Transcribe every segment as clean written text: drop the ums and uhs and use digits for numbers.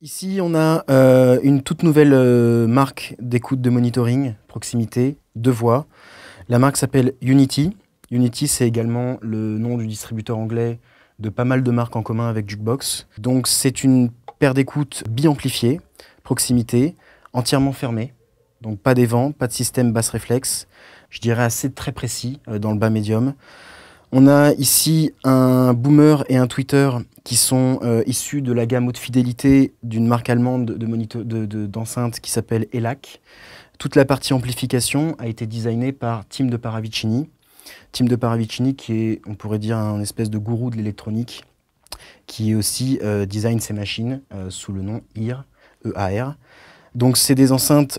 Ici, on a une toute nouvelle marque d'écoute de monitoring, proximité, de voix. La marque s'appelle Unity. Unity, c'est également le nom du distributeur anglais de pas mal de marques en commun avec Jukebox. Donc, c'est une paire d'écoutes bi-amplifiée, proximité, entièrement fermée. Donc, pas des vents, pas de système basse réflexe. Je dirais assez très précis dans le bas médium. On a ici un boomer et un tweeter qui sont issus de la gamme haute fidélité d'une marque allemande d'enceintes qui s'appelle ELAC. Toute la partie amplification a été designée par Tim de Paravicini. Tim de Paravicini qui est, on pourrait dire, un espèce de gourou de l'électronique qui aussi design ses machines sous le nom EAR, E-A-R. Donc c'est des enceintes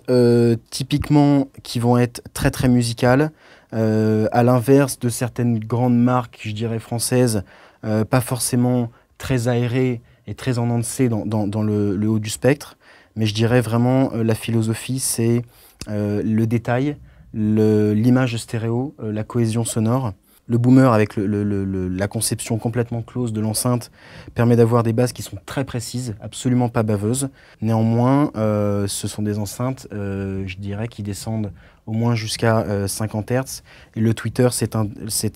typiquement qui vont être très très musicales, à l'inverse de certaines grandes marques, je dirais françaises, pas forcément très aérées et très enhancées dans le haut du spectre, mais je dirais vraiment la philosophie c'est le détail, l'image stéréo, la cohésion sonore. Le boomer, avec la conception complètement close de l'enceinte, permet d'avoir des basses qui sont très précises, absolument pas baveuses. Néanmoins, ce sont des enceintes, je dirais, qui descendent au moins jusqu'à 50 Hz. Et le tweeter, c'est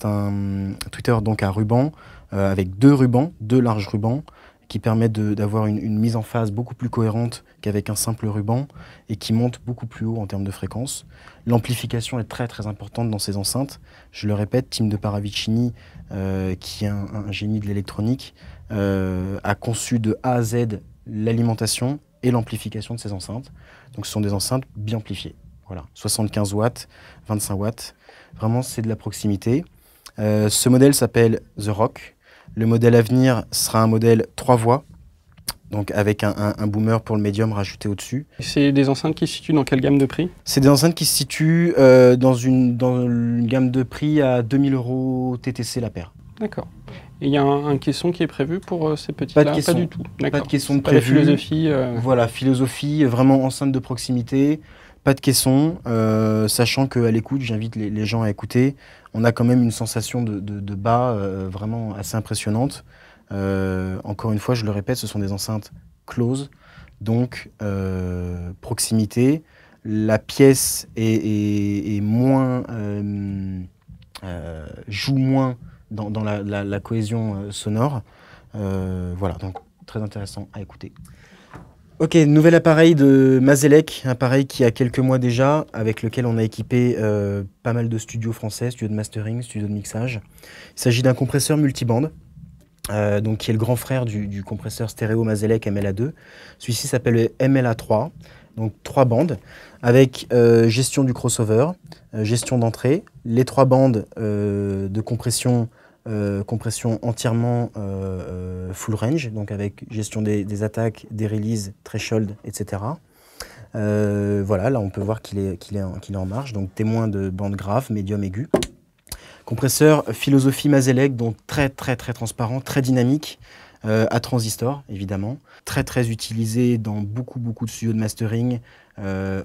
un tweeter donc à ruban, avec deux larges rubans, qui permettent d'avoir une mise en phase beaucoup plus cohérente qu'avec un simple ruban et qui monte beaucoup plus haut en termes de fréquence. L'amplification est très très importante dans ces enceintes. Je le répète, Tim de Paravicini, qui est un génie de l'électronique, a conçu de A à Z l'alimentation et l'amplification de ces enceintes. Donc ce sont des enceintes bien amplifiées. Voilà, 75 watts, 25 watts. Vraiment, c'est de la proximité. Ce modèle s'appelle The Rock. Le modèle à venir sera un modèle 3 voix, donc avec un boomer pour le médium rajouté au-dessus. C'est des enceintes qui se situent dans quelle gamme de prix? C'est des enceintes qui se situent dans une gamme de prix à 2000 € TTC la paire. D'accord. Et il y a un caisson qui est prévu pour ces petits-là? Pas de caisson. Pas du tout. Pas de caisson Pas la prévu. philosophie. Voilà, philosophie, vraiment enceinte de proximité. Pas de caisson, sachant qu'à l'écoute, j'invite les gens à écouter, on a quand même une sensation de bas vraiment assez impressionnante. Encore une fois, je le répète, ce sont des enceintes closes, donc proximité. La pièce est moins, joue moins dans la cohésion sonore. Voilà, donc très intéressant à écouter. Ok, nouvel appareil de Mazelec, un appareil qui a quelques mois déjà, avec lequel on a équipé pas mal de studios français, studios de mastering, studios de mixage. Il s'agit d'un compresseur multibande, donc qui est le grand frère du compresseur stéréo Mazelec MLA2. Celui-ci s'appelle le MLA3, donc 3 bandes, avec gestion du crossover, gestion d'entrée, les 3 bandes de compression entièrement full range, donc avec gestion des attaques, des releases, threshold, etc. Voilà, là on peut voir qu'il est en marche, donc témoin de bande grave, médium, aigu. Compresseur philosophie Mazelec, donc très transparent, très dynamique, à transistor évidemment, très utilisé dans beaucoup de studios de mastering,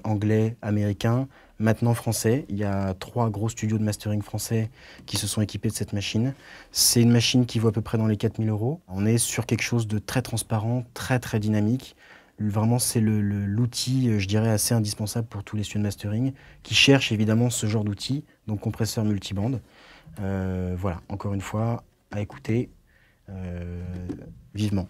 anglais, américains, maintenant français. Il y a 3 gros studios de mastering français qui se sont équipés de cette machine. C'est une machine qui vaut à peu près dans les 4000 €. On est sur quelque chose de très transparent, très dynamique. Vraiment, c'est l'outil, je dirais, assez indispensable pour tous les studios de mastering qui cherchent évidemment ce genre d'outil, donc compresseur multibande. Voilà, encore une fois, à écouter vivement.